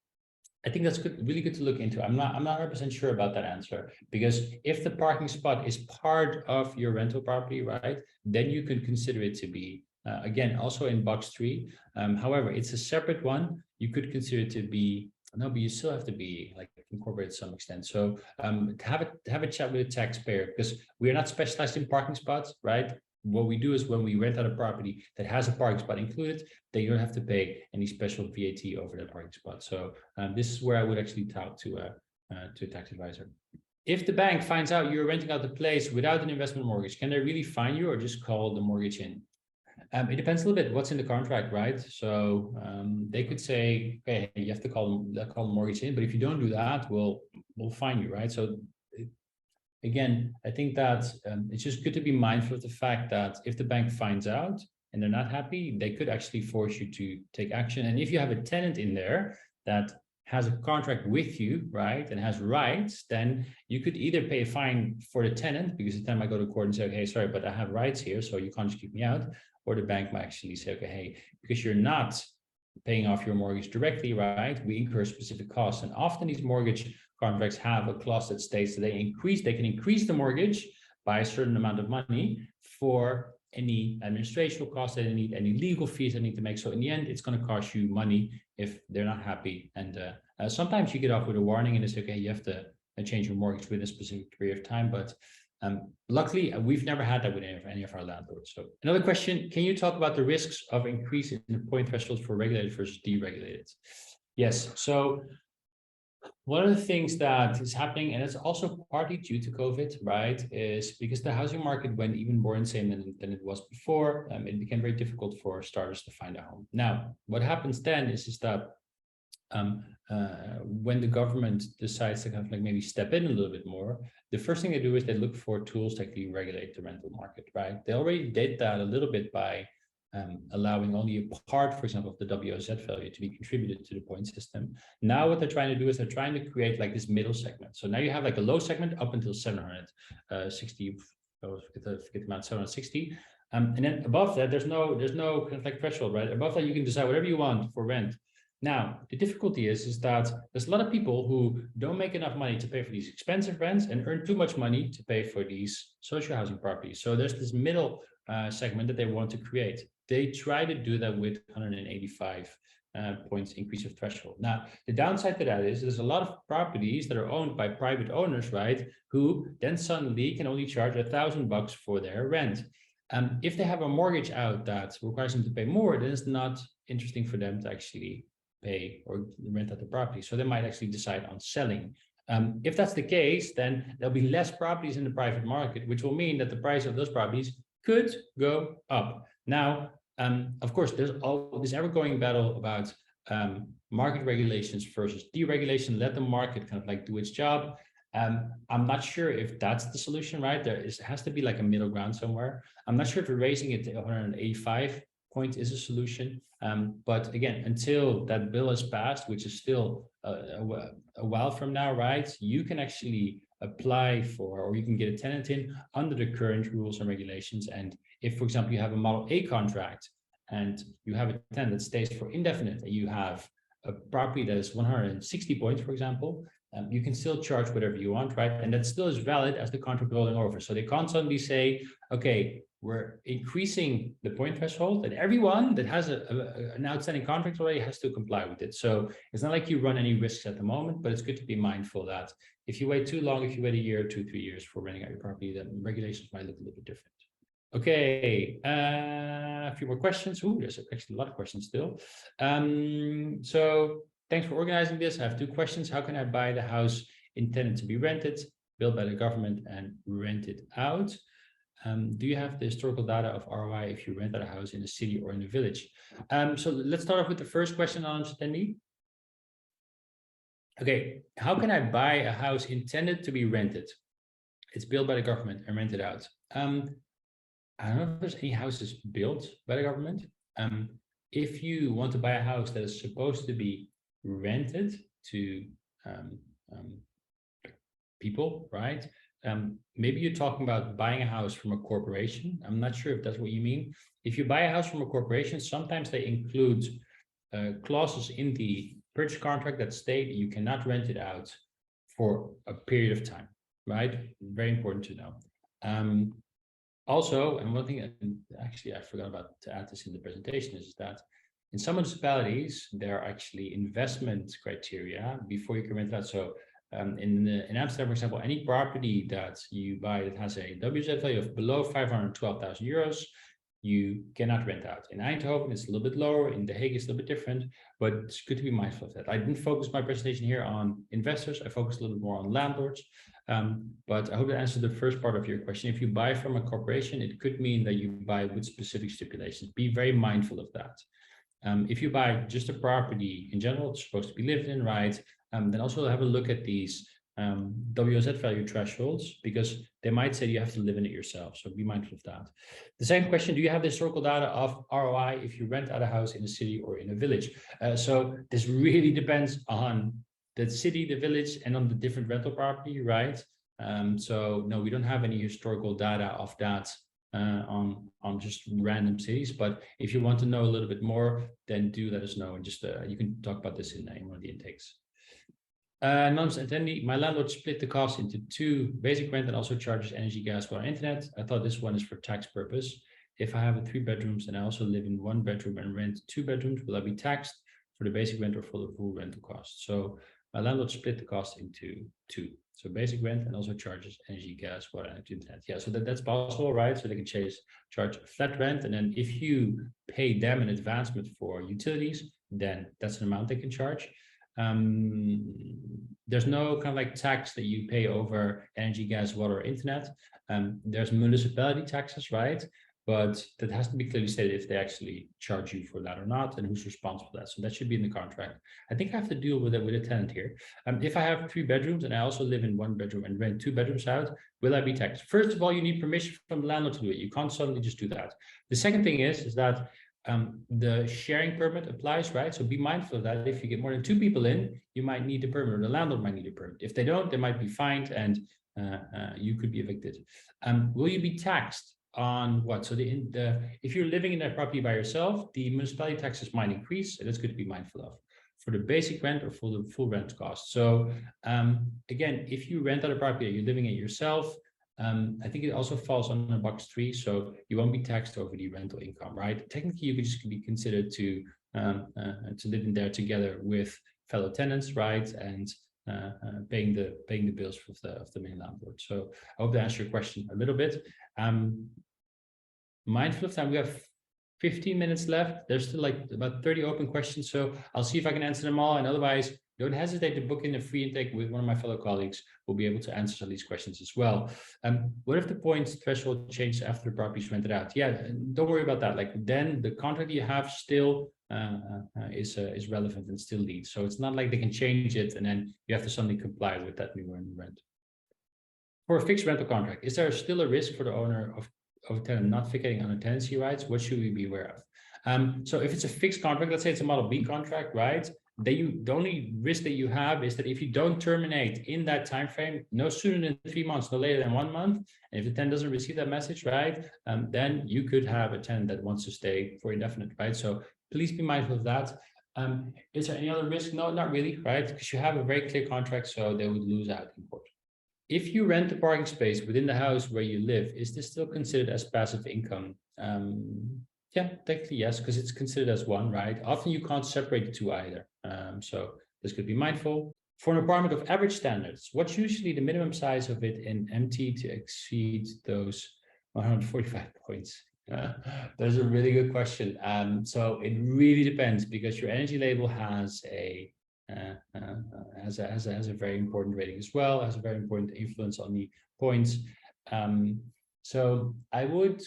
I think that's good, really good to look into. I'm not 100% sure about that answer, because if the parking spot is part of your rental property, right, then you could consider it to be, again, also in box 3. However, it's a separate one. You could consider it to be, no, but you still have to be like incorporated to some extent. So have a chat with a taxpayer, because we are not specialized in parking spots, right? What we do is when we rent out a property that has a parking spot included, then you don't have to pay any special VAT over that parking spot. So this is where I would actually talk to a tax advisor. If the bank finds out you're renting out the place without an investment mortgage, can they really fine you or just call the mortgage in? It depends a little bit what's in the contract, right? So they could say, okay, you have to call the mortgage in, but if you don't do that, we'll fine you, right? So again, I think that it's just good to be mindful of the fact that if the bank finds out and they're not happy, they could actually force you to take action. And if you have a tenant in there that has a contract with you, right, and has rights, then you could either pay a fine for the tenant, because the tenant might go to court and say, okay, sorry, but I have rights here, so you can't just kick me out. Or the bank might actually say, okay, hey, because you're not paying off your mortgage directly, right, we incur specific costs. And often these mortgage contracts have a clause that states that they can increase the mortgage by a certain amount of money for any administrative costs they need, any legal fees they need to make. So in the end, it's going to cost you money if they're not happy. And sometimes you get off with a warning and it's okay, you have to change your mortgage within a specific period of time. But luckily, we've never had that with any of our landlords. So another question, can you talk about the risks of increase in the point thresholds for regulated versus deregulated? Yes, so one of the things that is happening, and it's also partly due to COVID, right, is because the housing market went even more insane than it was before. It became very difficult for starters to find a home. Now, what happens then is that when the government decides to kind of like maybe step in a little bit more, the first thing they do is they look for tools that can regulate the rental market, right? They already did that a little bit by allowing only a part, for example, of the WOZ value to be contributed to the point system. Now what they're trying to do is they're trying to create like this middle segment. So now you have like a low segment up until 760, I forget the amount, 760. And then above that, there's no kind of like threshold, right? Above that, you can decide whatever you want for rent. Now, the difficulty is that there's a lot of people who don't make enough money to pay for these expensive rents and earn too much money to pay for these social housing properties. So there's this middle segment that they want to create. They try to do that with 185 points increase of threshold. Now, the downside to that is there's a lot of properties that are owned by private owners, right, who then suddenly can only charge $1,000 for their rent. If they have a mortgage out that requires them to pay more, then it's not interesting for them to actually pay or rent out the property. So they might actually decide on selling. If that's the case, then there'll be less properties in the private market, which will mean that the price of those properties could go up. Now, of course, there's all this ever-going battle about market regulations versus deregulation. Let the market kind of like do its job. I'm not sure if that's the solution, right? There has to be like a middle ground somewhere. I'm not sure if raising it to 185 points is a solution. But again, until that bill is passed, which is still a while from now, right? You can actually apply for, or you can get a tenant in under the current rules and regulations. And if, for example, you have a Model A contract and you have a tenant that stays for indefinite and you have a property that is 160 points, for example, you can still charge whatever you want, right? And that still is valid as the contract rolling over. So they can't suddenly say, okay, we're increasing the point threshold, and everyone that has an outstanding contract already has to comply with it. So it's not like you run any risks at the moment, but it's good to be mindful that if you wait too long, if you wait a year, 2, 3 years for renting out your property, then regulations might look a little bit different. Okay, a few more questions. Ooh, there's actually a lot of questions still. So thanks for organizing this. I have 2 questions. How can I buy the house intended to be rented, built by the government, and rent it out? Do you have the historical data of ROI if you rent out a house in a city or in a village? So let's start off with the first question, anonymous attendee. Okay, how can I buy a house intended to be rented? It's built by the government and rented out. I don't know if there's any houses built by the government. If you want to buy a house that is supposed to be rented to people, right? Maybe you're talking about buying a house from a corporation. I'm not sure if that's what you mean. If you buy a house from a corporation, sometimes they include clauses in the purchase contract that state you cannot rent it out for a period of time, right? Very important to know. Also, and one thing, and actually I forgot about to add this in the presentation, is that in some municipalities, there are actually investment criteria before you can rent it out. So in Amsterdam, for example, any property that you buy that has a WZ value of below 512,000 euros, you cannot rent out. In Eindhoven, it's a little bit lower. In The Hague, it's a little bit different, but it's good to be mindful of that. I didn't focus my presentation here on investors. I focused a little bit more on landlords. But I hope that answered the first part of your question. If you buy from a corporation, it could mean that you buy with specific stipulations. Be very mindful of that. If you buy just a property in general, it's supposed to be lived in, right? Then also have a look at these WOZ value thresholds, because they might say you have to live in it yourself. So be mindful of that. The second question, do you have the historical data of ROI if you rent out a house in a city or in a village? So this really depends on the city, the village, and on the different rental property, right? So no, we don't have any historical data of that on just random cities. But if you want to know a little bit more, then do let us know, and just you can talk about this in one of the intakes. Anonymous attendee, my landlord split the cost into 2, basic rent and also charges energy, gas, water, internet. I thought this one is for tax purpose. if I have 3 bedrooms and I also live in 1 bedroom and rent 2 bedrooms, will I be taxed for the basic rent or for the full rental cost? So my landlord split the cost into 2. So basic rent and also charges energy, gas, water, and internet. Yeah, so that's possible, right? So they can charge flat rent, and then if you pay them an advancement for utilities, then that's an amount they can charge. There's no kind of like tax that you pay over energy, gas, water, or internet. There's municipality taxes, right? But that has to be clearly stated if they actually charge you for that or not, and who's responsible for that. So that should be in the contract. I think I have to deal with it with a tenant here. If I have 3 bedrooms and I also live in 1 bedroom and rent 2 bedrooms out, will I be taxed? First of all, you need permission from the landlord to do it. You can't suddenly just do that. The second thing is that the sharing permit applies, right? So be mindful of that. If you get more than 2 people in, you might need a permit, or the landlord might need a permit. If they don't, they might be fined and you could be evicted. Will you be taxed on what? So if you're living in that property by yourself, the municipality taxes might increase, and that's good to be mindful of for the basic rent or for the full rent cost. So again, if you rent out a property that you're living in yourself, I think it also falls under box 3, so you won't be taxed over the rental income, right? Technically, you could just be considered to live in there together with fellow tenants, right? And paying the bills of the main landlord. So I hope that answers your question a little bit. Mindful of time, we have 15 minutes left. There's still like about 30 open questions, so I'll see if I can answer them all, and otherwise don't hesitate to book in a free intake with one of my fellow colleagues. We'll be able to answer some of these questions as well. What if the points threshold changes after the property is rented out? Yeah, don't worry about that. Like then the contract you have still is relevant and still leads. So it's not like they can change it and then you have to suddenly comply with that new rent. For a fixed rental contract, is there still a risk for the owner of a tenant not vacating under tenancy rights? What should we be aware of? So if it's a fixed contract, let's say it's a Model B contract, right? The only risk that you have is that if you don't terminate in that time frame, no sooner than 3 months, no later than 1 month, and if the tenant doesn't receive that message, right, then you could have a tenant that wants to stay for indefinite, right? So please be mindful of that. Is there any other risk? No, not really, right? Because you have a very clear contract, so they would lose out in court. If you rent a parking space within the house where you live, is this still considered as passive income? Yeah, technically yes, because it's considered as one, right? Often you can't separate the two either. So this could be mindful. For an apartment of average standards, what's usually the minimum size of it in MT to exceed those 145 points? That's a really good question. So it really depends, because your energy label has a very important rating as well, has a very important influence on the points. So I would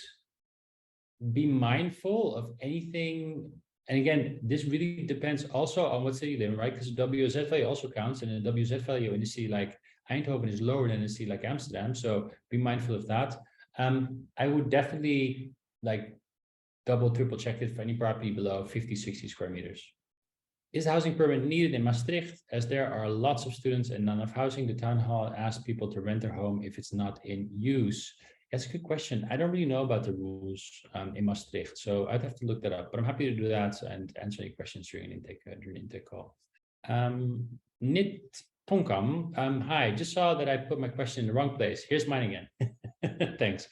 be mindful of anything. And again, this really depends also on what city you live in, right? Because the WZ value also counts, and the WZ value in a city like Eindhoven is lower than a city like Amsterdam. So be mindful of that. I would definitely like double, triple check it for any property below 50, 60 square meters. Is housing permit needed in Maastricht? As there are lots of students and none of housing, the town hall asks people to rent their home if it's not in use. That's a good question. I don't really know about the rules in Maastricht, so I'd have to look that up, but I'm happy to do that and answer any questions during an intake call. Nit Tonkam, hi, just saw that I put my question in the wrong place. Here's mine again. Thanks.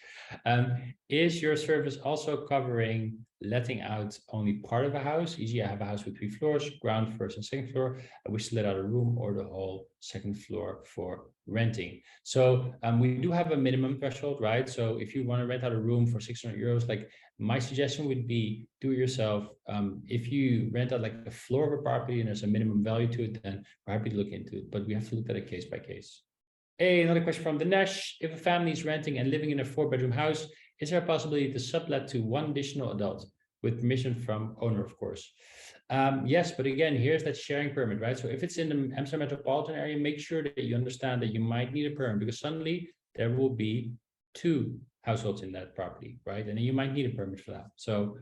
Is your service also covering letting out only part of a house? E.g., I have a house with 3 floors, ground, first and second floor. I wish to let out a room or the whole second floor for renting. So we do have a minimum threshold, right? So if you want to rent out a room for 600 euros, like my suggestion would be do it yourself. If you rent out like a floor of a property and there's a minimum value to it, then we're happy to look into it, but we have to look at it case by case. Hey, another question from Dinesh. If a family is renting and living in a 4-bedroom house, is there a possibility to sublet to 1 additional adult with permission from owner, of course? Yes, but again, here's that sharing permit, right? So if it's in the Amsterdam metropolitan area, make sure that you understand that you might need a permit, because suddenly there will be 2 households in that property, right? And then you might need a permit for that. So,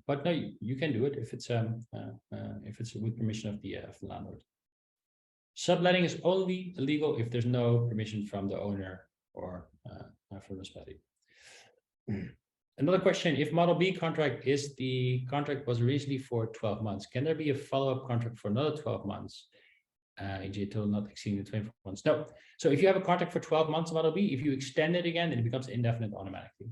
but no, you can do it if it's with permission of the landlord. Subletting is only illegal if there's no permission from the owner or from the municipality. Another question, if Model B contract was originally for 12 months, can there be a follow-up contract for another 12 months? EJ total not exceeding the 24 months. No. So if you have a contract for 12 months Model B, if you extend it again, then it becomes indefinite automatically.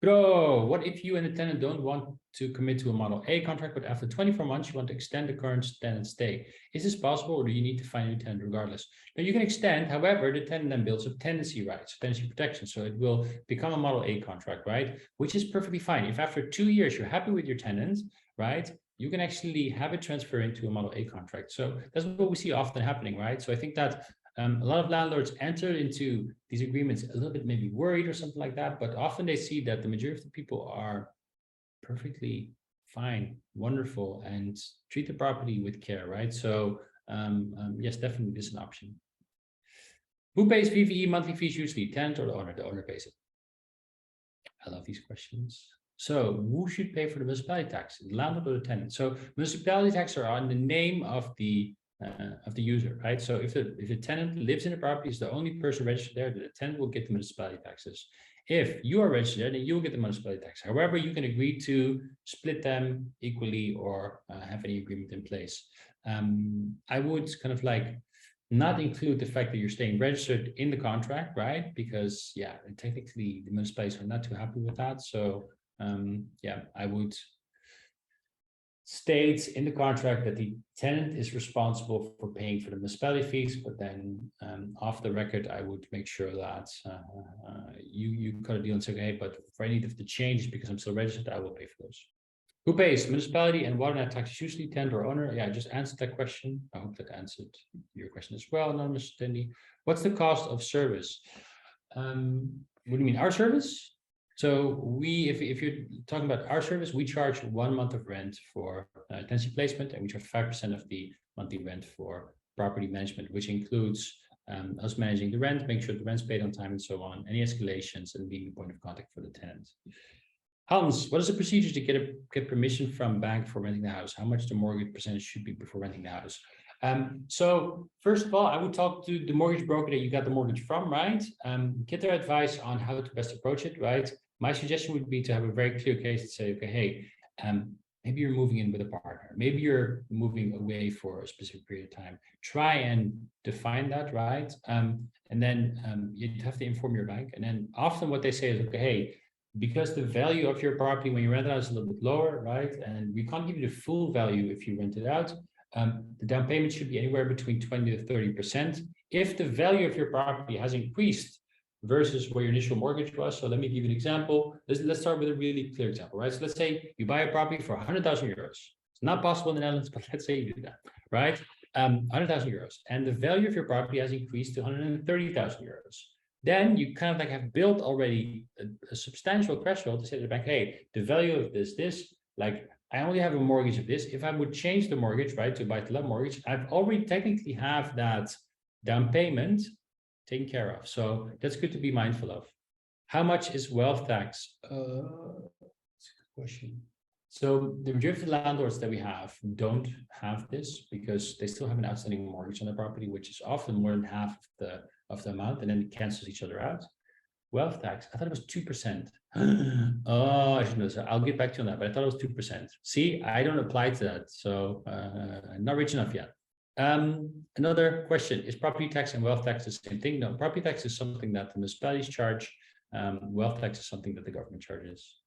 Bro, what if you and the tenant don't want to commit to a Model A contract, but after 24 months, you want to extend the current tenant stay? Is this possible, or do you need to find a new tenant regardless? Now, you can extend, however, the tenant then builds up tenancy rights, tenancy protection. So it will become a Model A contract, right? Which is perfectly fine. If after 2 years you're happy with your tenant, right, you can actually have it transfer into a Model A contract. So that's what we see often happening, right? So I think that a lot of landlords enter into these agreements a little bit maybe worried or something like that, but often they see that the majority of the people are perfectly fine, wonderful, and treat the property with care, right? So yes, definitely this is an option. Who pays VVE monthly fees usually, tenant or the owner? The owner pays it. I love these questions. So who should pay for the municipality tax, the landlord or the tenant? So municipality tax are on the name of the user, right? So if the tenant lives in the property, is the only person registered there, the tenant will get the municipality taxes. If you are registered there, then you'll get the municipality tax. However, you can agree to split them equally or have any agreement in place. I would kind of like not include the fact that you're staying registered in the contract, right? Because yeah, technically the municipalities are not too happy with that. So yeah, I would state in the contract that the tenant is responsible for paying for the municipality fees, but then off the record, I would make sure that you cut a deal and say, okay, but for any of the changes, because I'm still registered, I will pay for those. Who pays municipality and water net taxes usually, tenant or owner? Yeah, I just answered that question. I hope that answered your question as well, anonymous attendee. What's the cost of service? What do you mean, our service? So we, if you're talking about our service, we charge 1 month of rent for tenancy placement, and we charge 5% of the monthly rent for property management, which includes us managing the rent, make sure the rent's paid on time and so on, any escalations, and being the point of contact for the tenant. Hans, what is the procedure to get permission from bank for renting the house? How much the mortgage percentage should be before renting the house? So first of all, I would talk to the mortgage broker that you got the mortgage from, right? Get their advice on how to best approach it, right? My suggestion would be to have a very clear case to say, okay, hey, maybe you're moving in with a partner, maybe you're moving away for a specific period of time. Try and define that, right? And then you'd have to inform your bank. And then often what they say is, okay, hey, because the value of your property when you rent it out is a little bit lower, right? And we can't give you the full value if you rent it out. The down payment should be anywhere between 20 to 30%. If the value of your property has increased versus where your initial mortgage was. So let me give you an example. Let's start with a really clear example, right? So let's say you buy a property for 100,000 euros. It's not possible in the Netherlands, but let's say you do that, right? 100,000 euros. And the value of your property has increased to 130,000 euros. Then you kind of like have built already a substantial threshold to say to the bank, hey, the value of this, like I only have a mortgage of this. If I would change the mortgage, right, to buy-to-let mortgage, I've already technically have that down payment taken care of. So that's good to be mindful of. How much is wealth tax? That's a good question. So the majority of the landlords that we have don't have this because they still have an outstanding mortgage on their property, which is often more than half of the amount, and then it cancels each other out. Wealth tax, I thought it was 2%. Oh, I should know. So I'll get back to you on that, but I thought it was 2%. See, I don't apply to that, so not rich enough yet. Another question, is property tax and wealth tax the same thing? No, property tax is something that the municipalities charge. Wealth tax is something that the government charges.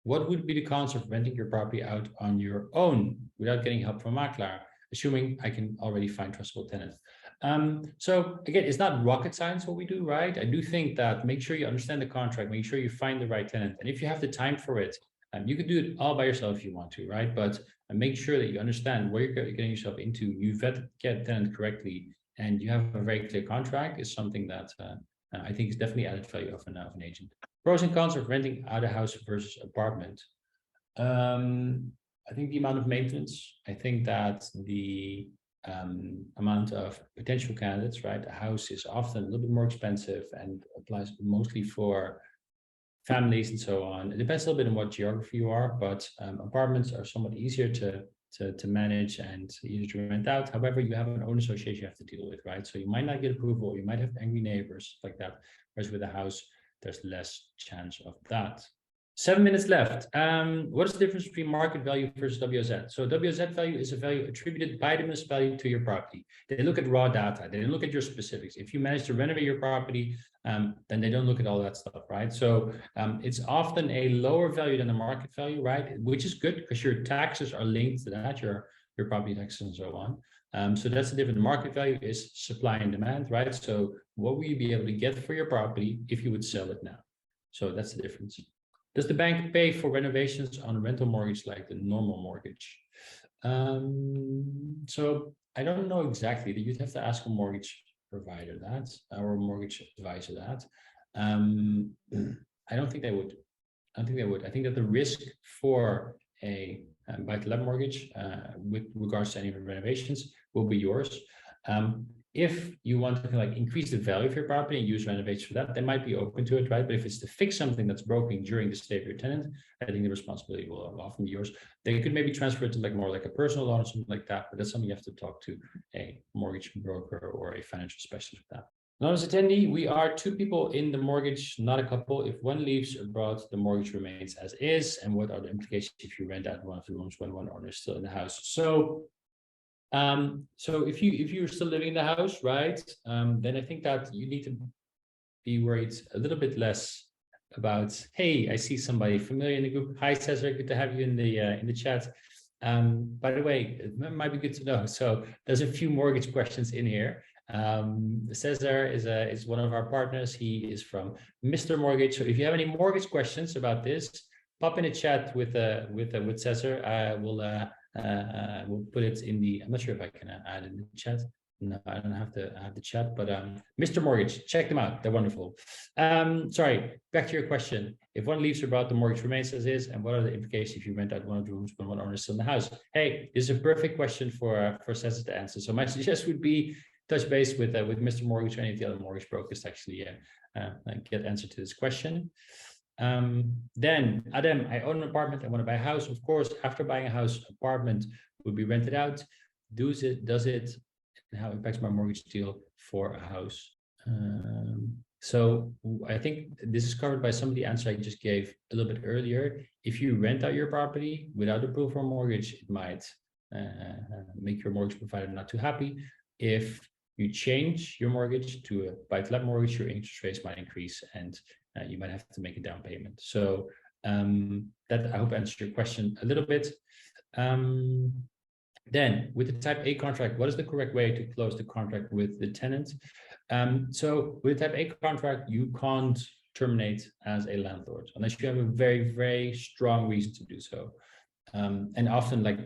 What would be the cons of renting your property out on your own without getting help from a makelaar, assuming I can already find trustable tenants? So again, it's not rocket science what we do, right? I do think that make sure you understand the contract, make sure you find the right tenant. And if you have the time for it, you can do it all by yourself if you want to, right? But make sure that you understand where you're getting yourself into, you vet the tenant correctly, and you have a very clear contract is something that I think is definitely added value of an agent. Pros and cons of renting out a house versus apartment. I think the amount of maintenance, I think that the amount of potential candidates, right? A house is often a little bit more expensive and applies mostly for families and so on. It depends a little bit on what geography you are, but apartments are somewhat easier to manage and easier to rent out. However, you have an owner association you have to deal with, right? So you might not get approval, you might have angry neighbors like that. Whereas with a house, there's less chance of that. 7 minutes left. What is the difference between market value versus WZ? So WZ value is a value attributed by the municipality to your property. They look at raw data. They don't look at your specifics. If you manage to renovate your property, then they don't look at all that stuff, right? So it's often a lower value than the market value, right? Which is good because your taxes are linked to that, your property taxes and so on. So that's the difference. The market value is supply and demand, right? So what will you be able to get for your property if you would sell it now? So that's the difference. Does the bank pay for renovations on a rental mortgage like the normal mortgage? So I don't know exactly. You'd have to ask a mortgage provider that, or a mortgage advisor that. I don't think they would. I don't think they would. I think that the risk for a buy-to-let mortgage with regards to any renovations will be yours. If you want to like increase the value of your property and use renovations for that, they might be open to it, right? But if it's to fix something that's broken during the stay of your tenant, I think the responsibility will often be yours. They could maybe transfer it to like more like a personal loan or something like that, but that's something you have to talk to a mortgage broker or a financial specialist with that. Anonymous attendee, we are 2 people in the mortgage, not a couple. If one leaves abroad, the mortgage remains as is. And what are the implications if you rent out one of the rooms when one owner is still in the house? So if you're still living in the house, right, then I think that you need to be worried a little bit less about, hey, I see somebody familiar in the group. Hi, Cesar, good to have you in the chat. By the way, it might be good to know. So there's a few mortgage questions in here. Cesar is one of our partners. He is from Mr. Mortgage. So if you have any mortgage questions about this, pop in a chat with Cesar. We'll put it in the. I'm not sure if I can add in the chat. No, I don't have to have the chat, but Mr. Mortgage, check them out. They're wonderful. Sorry, back to your question. If one leaves abroad, the mortgage remains as is, and what are the implications if you rent out one of the rooms when one owner is still in the house? Hey, this is a perfect question for Cesar to answer. So my suggestion would be touch base with Mr. Mortgage or any of the other mortgage brokers to actually get answer to this question. Then Adam, I own an apartment. I want to buy a house. Of course, after buying a house, apartment would be rented out. Does it, and how it impacts my mortgage deal for a house? So I think this is covered by some of the answers I just gave a little bit earlier. If you rent out your property without approval for a mortgage, it might make your mortgage provider not too happy. If you change your mortgage to a buy-to-let mortgage, your interest rates might increase and you might have to make a down payment. So that I hope answers your question a little bit. Then with the type A contract, what is the correct way to close the contract with the tenant? So with type A contract, you can't terminate as a landlord unless you have a very, very strong reason to do so. And often like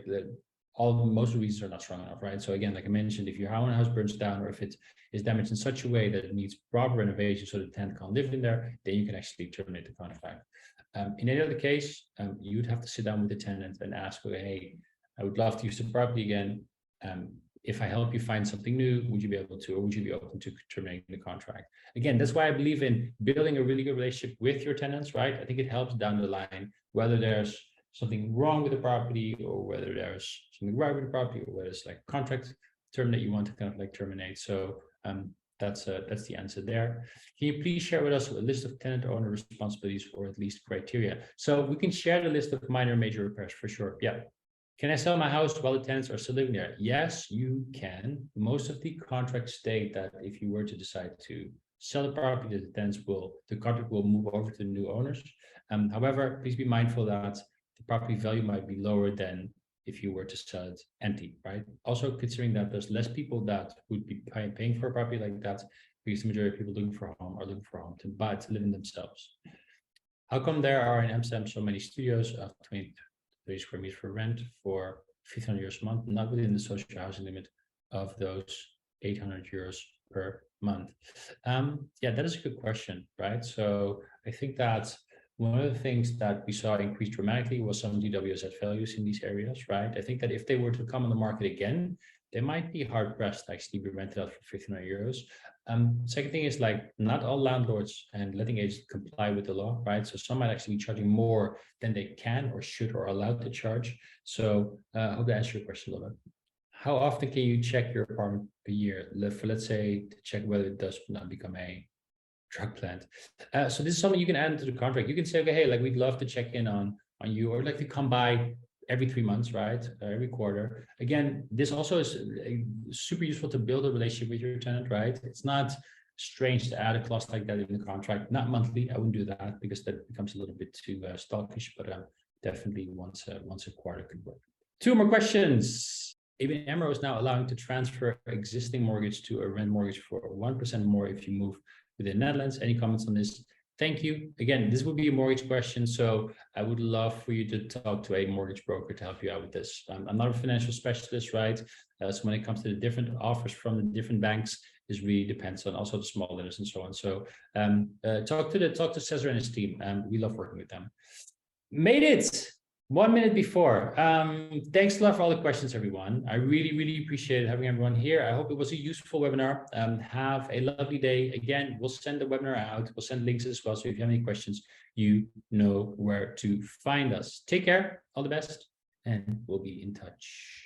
most reasons are not strong enough, right? So again, like I mentioned, if your house burns down or if it is damaged in such a way that it needs proper renovation so the tenant can't live in there, then you can actually terminate the contract. In any other case, you would have to sit down with the tenant and ask, okay, hey, I would love to use the property again. If I help you find something new, would you be able to, or would you be open to terminating the contract? Again, that's why I believe in building a really good relationship with your tenants, right? I think it helps down the line, whether there's something wrong with the property or whether there's something right with the property or whether it's like contract term that you want to kind of like terminate. So that's the answer there. Can you please share with us a list of tenant owner responsibilities or at least criteria? So we can share the list of minor and major repairs for sure. Yeah. Can I sell my house while the tenants are still living there? Yes, you can. Most of the contracts state that if you were to decide to sell the property, the contract will move over to the new owners. However, please be mindful that the property value might be lower than if you were to sell it empty, right? Also considering that there's less people that would be paying for a property like that, because the majority of people looking for a home are looking for a home to buy, to live in themselves. How come there are in Amsterdam so many studios of 20 30 square meters for rent for 1,500 euros a month, not within the social housing limit of those 800 euros per month? Yeah, that is a good question, right? So I think that one of the things that we saw increase dramatically was some DWZ values in these areas, right? I think that if they were to come on the market again, they might be hard pressed to actually be rented out for 1,500 euros. Second thing is like not all landlords and letting agents comply with the law, right? So some might actually be charging more than they can or should or allowed to charge. So I hope that answers your question a little bit. How often can you check your apartment per year? For let's say to check whether it does not become a Drug plant. So this is something you can add into the contract. You can say, okay, hey, like we'd love to check in on you, or like to come by every 3 months, right? Every quarter. Again, this also is super useful to build a relationship with your tenant, right? It's not strange to add a clause like that in the contract. Not monthly, I wouldn't do that because that becomes a little bit too stalkish, but definitely once a quarter could work. 2 more questions. ABN AMRO is now allowing to transfer existing mortgage to a rent mortgage for 1% more if you move within the Netherlands. Any comments on this? Thank you. Again, this would be a mortgage question, so I would love for you to talk to a mortgage broker to help you out with this. I'm not a financial specialist, right? So when it comes to the different offers from the different banks, this really depends on also the small lenders and so on. So talk to Cesar and his team. We love working with them. Made it 1 minute before. Thanks a lot for all the questions, everyone. I really appreciate having everyone here. I hope it was a useful webinar. Have a lovely day. Again, we'll send the webinar out. We'll send links as well. So if you have any questions, you know where to find us. Take care. All the best. And we'll be in touch.